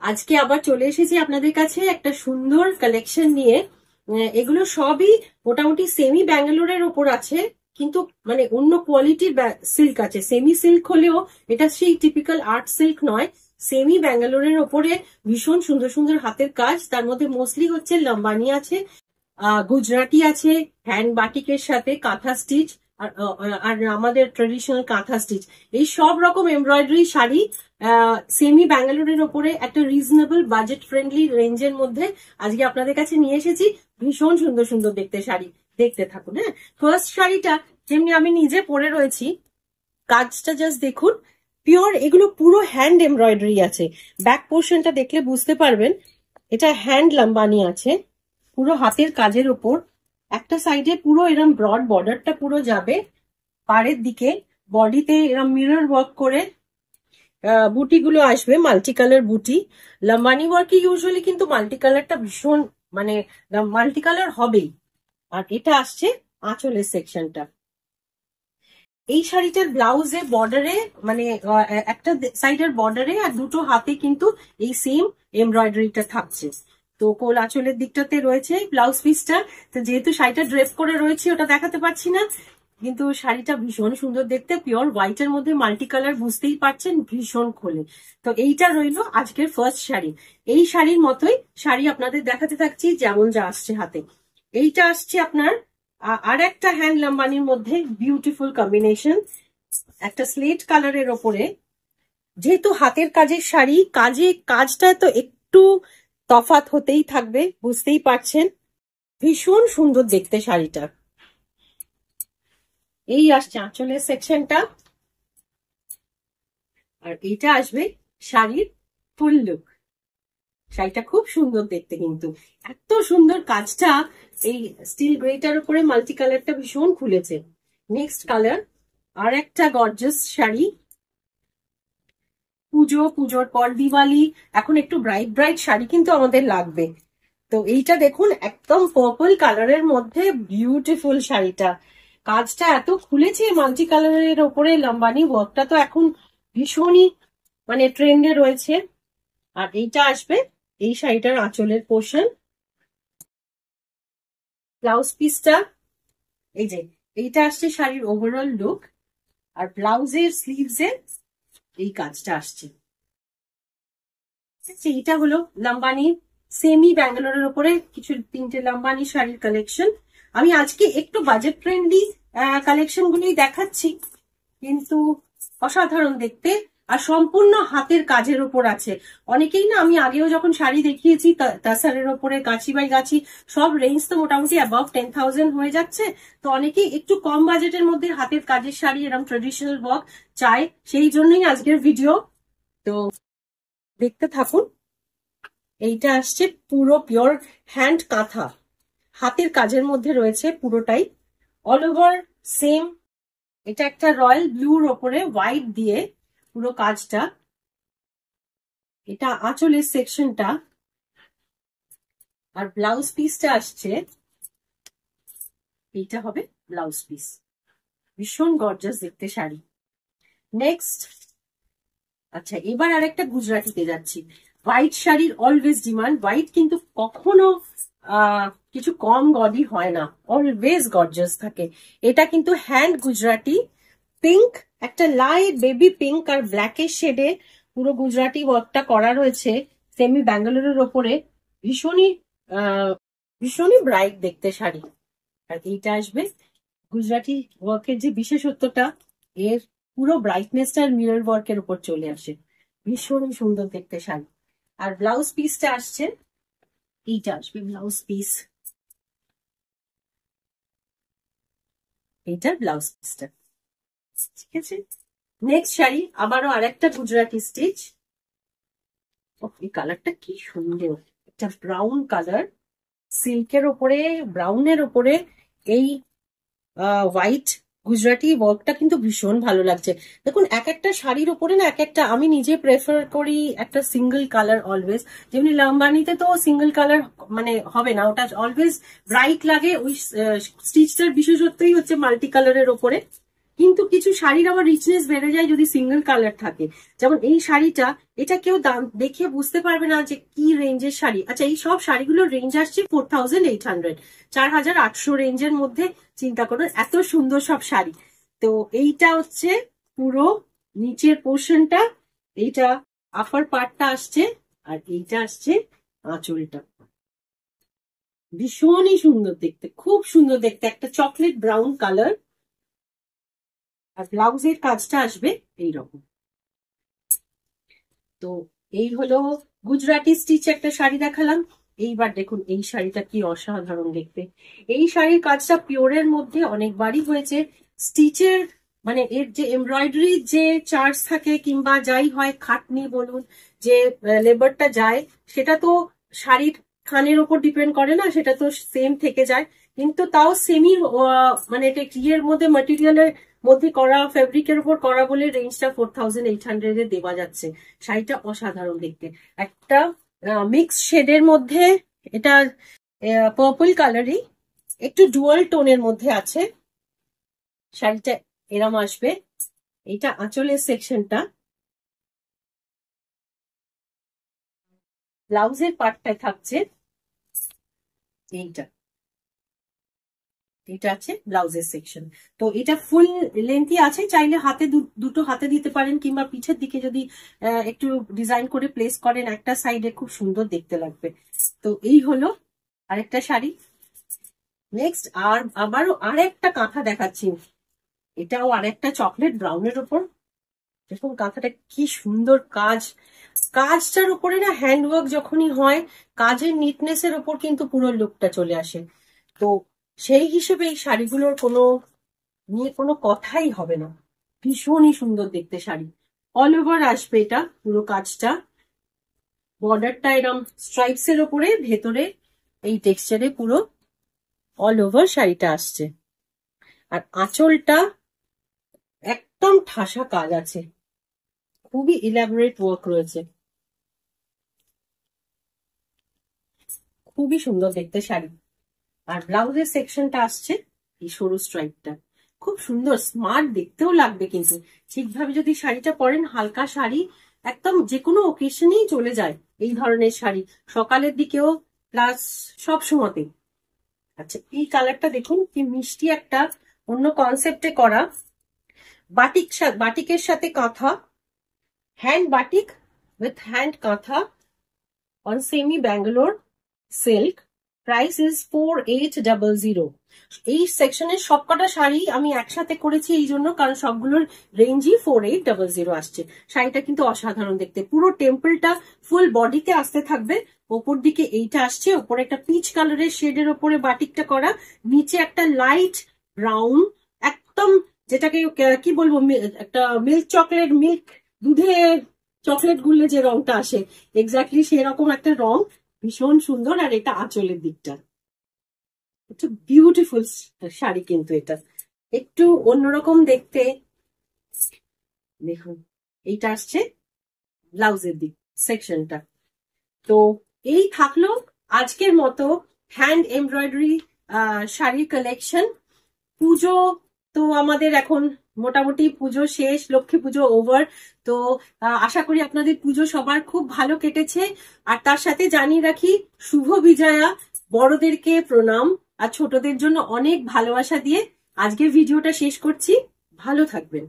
আজকে আবার চলে এসেছি আপনাদের কাছে একটা সুন্দর কালেকশন নিয়ে। এগুলো সবই মোটামুটি সেমি ব্যাঙ্গালোরের ওপর আছে, কিন্তু মানে অন্য কোয়ালিটির সিল্ক আছে। সেমি সিল্ক হলেও এটা সেই টিপিক্যাল আর্ট সিল্ক নয়, সেমি ব্যাঙ্গালোরের ওপরে ভীষণ সুন্দর সুন্দর হাতের কাজ। তার মধ্যে মোস্টলি হচ্ছে লম্বানি আছে, গুজরাটি আছে, হ্যান্ড বাটিকের সাথে কাঁথা স্টিচ, আর আমাদের ট্রেডিশনাল কাঁথা স্টিচ, এই সব রকম এমব্রয়ডারি শাড়ি সেমি ব্যাঙ্গালোরের ওপরে একটা রিজনেবল বাজেট ফ্রেন্ডলি রেঞ্জের মধ্যে আজকে আপনাদের কাছে নিয়ে এসেছি। ভীষণ সুন্দর সুন্দর দেখতে শাড়ি, দেখতে থাকুন। হ্যাঁ, ফার্স্ট শাড়িটা যেমনি আমি নিজে পরে রয়েছি, কাজটা জাস্ট দেখুন, পিওর এগুলো পুরো হ্যান্ড এমব্রয়ডারি আছে। ব্যাক পোর্শনটা দেখলে বুঝতে পারবেন এটা হ্যান্ড লম্বানি আছে, পুরো হাতের কাজের ওপর। একটা সাইডে পুরো এরম ব্রড বর্ডারটা পুরো যাবে, পাড়ের দিকে বডিতে এরম মিরর ওয়ার্ক করে বুটিগুলো আসবে, মাল্টি কালার বুটি। লম্বানি ওয়ার্কে ইউজুয়ালি কিন্তু মাল্টি কালারটা ভীষণ মানে মাল্টি কালার হবেই। আর এটা আসছে আঁচলের সেকশনটা। এই শাড়িটার ব্লাউজে বর্ডারে মানে একটা সাইডের বর্ডারে আর দুটো হাতে কিন্তু এই সেম এমব্রয়ডারিটা থাকছে। তো কোল আঁচলের দিকটাতে রয়েছে ব্লাউজ পিসটা। তো যেহেতু শাড়িটা ড্রেপ করে রয়েছে ওটা দেখাতে পারছি না, কিন্তু শাড়িটা ভীষণ সুন্দর দেখতে, পিওর হোয়াইটের মধ্যে মাল্টি কালার, বুঝতেই পারছেন ভীষণ খোলে। তো এইটা রইলো আজকের ফার্স্ট শাড়ি। এই শাড়ির মতোই শাড়ি আপনাদের দেখাতে থাকছি যেমন যা আসছে হাতে। এইটা আসছে আপনার আর একটা হ্যান্ড লম্বানির মধ্যে বিউটিফুল কম্বিনেশন, একটা স্লেট কালারের ওপরে। যেহেতু হাতের কাজের শাড়ি, কাজটা তো একটু তফাৎ হতেই থাকবে, বুঝতেই পারছেন। ভীষণ সুন্দর দেখতে শাড়িটা। এই আসছে আঁচলের সেকশনটা, আর এইটা আসবে শাড়ির ফুল লুক। শাড়িটা খুব সুন্দর দেখতে, কিন্তু এত সুন্দর কাজটা এই স্টিল গ্রেটার উপরে মাল্টি কালারটা ভীষণ খুলেছে। নেক্সট কালার আর একটা গর্জাস শাড়ি। পুজোর পর দিওয়ালি, এখন একটু ব্রাইট ব্রাইট শাড়ি কিন্তু আমাদের লাগবে। তো এইটা দেখুন একদম পার্পল কালারের মধ্যে বিউটিফুল শাড়িটা। কাজটা এত খুলেছে মাল্টি কালারের ওপরে, লম্বানি ওয়ার্কটা তো এখন ভীষণই মানে ট্রেন্ডে রয়েছে। আর এইটা আসবে এই শাড়িটার আঁচলের পোর্শন। ব্লাউজ পিসটা এই যে এইটা আসছে শাড়ির ওভারঅল লুক, আর ব্লাউজের স্লিভসে এই কাজটা আসছে। এইটা হলো লম্বানি সেমি ব্যাঙ্গালোরের উপরে কিছু তিনটে লম্বানি শাড়ির কালেকশন। আমি আজকে একটু বাজেট ফ্রেন্ডলি কালেকশন গুলোই দেখাচ্ছি, কিন্তু অসাধারণ দেখতে আর সম্পূর্ণ হাতের কাজের উপর আছে। অনেকেই না, আমি আগেও যখন শাড়ি দেখিয়েছি তাসারের ওপরে, গাছি বাই গাছি, সব রেঞ্জ তো মোটামুটি অ্যাবাভ 10,000 হয়ে যাচ্ছে। তো অনেকেই একটু কম বাজেটের মধ্যে হাতের কাজের শাড়ি এরকম ট্রেডিশনাল ওয়ার্ক চায়, সেই জন্যই আজকের ভিডিও। তো দেখতে থাকুন। এইটা আসছে পুরো পিওর হ্যান্ড কাঁথা, হাতের কাজের মধ্যে রয়েছে পুরোটাই, অল ওভার সেম। এটা একটা রয়্যাল ব্লুর ওপরে হোয়াইট দিয়ে পুরো কাজটা। এটা আঁচলের সেকশনটা, আর ব্লাউজ পিসটা আসছে, এইটা হবে ব্লাউজ পিস। ভীষণ গর্জাস দেখতে শাড়ি। নেক্সট, আচ্ছা এবার আরেকটা গুজরাটিতে যাচ্ছি। হোয়াইট শাড়ির অলওয়েজ ডিমান্ড, হোয়াইট কিন্তু কখনো কিছু কম গদি হয় না, অলওয়েজ গর্জাস থাকে। এটা কিন্তু হ্যান্ড গুজরাটি, পিঙ্ক, একটা লাইট বেবি পিঙ্ক আর ব্ল্যাকের শেডে পুরো গুজরাটি ওয়ার্কটা করা রয়েছে সেমি ব্যাঙ্গালোরের ওপরে। ভীষণই ব্রাইট দেখতে শাড়ি। আর এইটা আসবে গুজরাটি ওয়ার্কের যে বিশেষত্বটা, এর পুরো ব্রাইটনেসটা আর মিরর ওয়ার্কের উপর চলে আসে। ভীষণ সুন্দর দেখতে শাড়ি। আর ব্লাউজ পিসটা আসছে, এইটা আসবে ব্লাউজ পিস, এইটার ব্লাউজ পিসটা। ঠিক আছে, নেক্সট শাড়ি আবারও আরেকটা গুজরাটি স্টিচ। এই কালারটা কি সুন্দর, একটা ব্রাউন কালার, সিল্কের ওপরে ব্রাউনের ওপরে এই হোয়াইট গুজরাটি ওয়ার্কটা কিন্তু ভীষণ ভালো লাগছে। দেখুন এক একটা শাড়ির ওপরে না এক একটা, আমি নিজে প্রেফার করি একটা সিঙ্গেল কালার অলওয়েজ। যেমনি লম্বানিতে তো সিঙ্গেল কালার মানে হবে না, ওটা অলওয়েজ ব্রাইট লাগে। ওই স্টিচটার বিশেষত্বই হচ্ছে মাল্টি কালারের ওপরে। কিন্তু কিছু শাড়ির আবার রিচনেস বেড়ে যায় যদি সিঙ্গেল কালার থাকে। যেমন এই শাড়িটা, এটা কেউ দাম দেখে বুঝতে পারবে না যে কি রেঞ্জের শাড়ি। আচ্ছা, এই সব শাড়িগুলোর রেঞ্জ আসছে 4800, 4800 রেঞ্জের মধ্যে। চিন্তা করুন এত সুন্দর সব শাড়ি। তো এইটা হচ্ছে পুরো নিচের পোর্শনটা, এইটা আপার পার্টটা আসছে, আর এইটা আসছে আঁচলটা। ভীষণই সুন্দর দেখতে, খুব সুন্দর দেখতে, একটা চকলেট ব্রাউন কালার। আর ব্লাউজের কাজটা আসবে এইরকম। তো এই হলো গুজরাটি স্টিচ একটা শাড়ি দেখালাম। এইবার দেখুন এই শাড়িটা কি অসাধারণ দেখতে। এই শাড়ির কাজটা পিওরের মধ্যে অনেকবারই হয়েছে। স্টিচের মানে এর যে এমব্রয়ডারি যে চার্জ থাকে কিংবা যাই হয়, খাটনি বলুন, যে লেবারটা যায়, সেটা তো শাড়ির খানের ওপর ডিপেন্ড করে না, সেটা তো সেম থেকে যায়। কিন্তু তাও সেমি মানে এটা ইয়ের মধ্যে, মেটেরিয়ালের মধ্যে করা, ফেব্রিকের উপর করা বলে রেঞ্জটা 4800 এ দেওয়া যাচ্ছে। শাড়িটা অসাধারণ দেখতে, একটা মিক্স শেডের মধ্যে, এটা পার্পল কালারই, একটু ডুয়াল টোনের মধ্যে আছে। শাড়িটা এরম আসবে। এইটা আঁচলের সেকশনটা। ব্লাউজের পার্টটায় থাকছে এইটা, এটা আছে ব্লাউজের সেকশন। তো এটা ফুল লেন্থই আছে, চাইলে হাতে দুটো হাতে দিতে পারেন, কিংবা পিছের দিকে যদি একটু ডিজাইন করে প্লেস করেন একটা সাইডে, খুব সুন্দর দেখতে লাগবে। তো এই হলো আরেকটা শাড়ি। নেক্সট আবারও আরেকটা কাঁথা দেখাচ্ছি। এটাও আরেকটা চকলেট ব্রাউনের ওপর। দেখুন কাঁথাটা কি সুন্দর কাজ। কাজটার উপরে না হ্যান্ডওয়ার্ক যখনই হয়, কাজের নিটনেস এর ওপর কিন্তু পুরো লুকটা চলে আসে। তো সেই হিসেবে এই শাড়িগুলোর নিয়ে কোনো কথাই হবে না। ভীষণই সুন্দর দেখতে শাড়ি। অল ওভার আসবে এটা পুরো কাজটা। বর্ডারটা এরকম স্ট্রাইপস এর ওপরে, ভেতরে এই টেক্সচারে পুরো অল ওভার শাড়িটা আসছে। আর আঁচলটা একদম ঠাসা কাজ আছে, খুবই ইলাবোরেট ওয়ার্ক রয়েছে, খুবই সুন্দর দেখতে শাড়ি। আর ব্লাউজের সেকশনটা আসছে এই সরু স্ট্রাইপটা, খুব সুন্দর স্মার্ট দেখতেও লাগবে। কিন্তু ঠিকভাবে যদি শাড়িটা পরেন, হালকা শাড়ি, একদম যে কোনো ওকেশনেই চলে যায় এই ধরনের শাড়ি, সকালের দিকেও প্লাস সব সময়তেই। আচ্ছা, এই কালারটা দেখুন কি মিষ্টি, একটা অন্য কনসেপ্টে করা। বাটিকের সাথে কাঁথা, হ্যান্ড বাটিক উইথ হ্যান্ড কাঁথা on semi Bangalore silk. Price is 4800। এই সেকশনের সবকটা শাড়ি আমি একসাথে করেছি এই জন্য, কারণ সবগুলোর রেঞ্জই 4800 আসছে। শাড়িটা কিন্তু অসাধারণ দেখতে, পুরো টেম্পলটা ফুল বডিতে আসতে থাকবে। ওপর দিকে এইটা আসছে, ওপরে একটা পিচ কালারের শেডের ওপরে বাটিকটা করা, নিচে একটা লাইট ব্রাউন, একদম যেটাকে কি বলবো, একটা মিল্ক চকলেট, মিল্ক দুধে চকলেট গুললে যে রংটা আসে, এক্স্যাক্টলি সেরকম একটা রং, ভীষণ সুন্দর। আর এটা আঁচলের দিকটা, একটু বিউটিফুল শাড়ি কিন্তু এটা একটু অন্যরকম দেখতে। দেখুন এইটা আসছে ব্লাউজের দিক সেকশনটা। তো এই থাকলো আজকের মতো হ্যান্ড এমব্রয়ডারি শাড়ির কালেকশন। পুজো তো আমাদের এখন মোটামুটি পুজো শেষ, লক্ষ্মী পুজো ওভার। তো আশা করি আপনাদের পুজো সবার খুব ভালো কেটেছে। আর তার সাথে জানিয়ে রাখি, শুভ বিজয়া, বড়দেরকে প্রণাম, আর ছোটদের জন্য অনেক ভালোবাসা দিয়ে আজকের ভিডিওটা শেষ করছি। ভালো থাকবেন।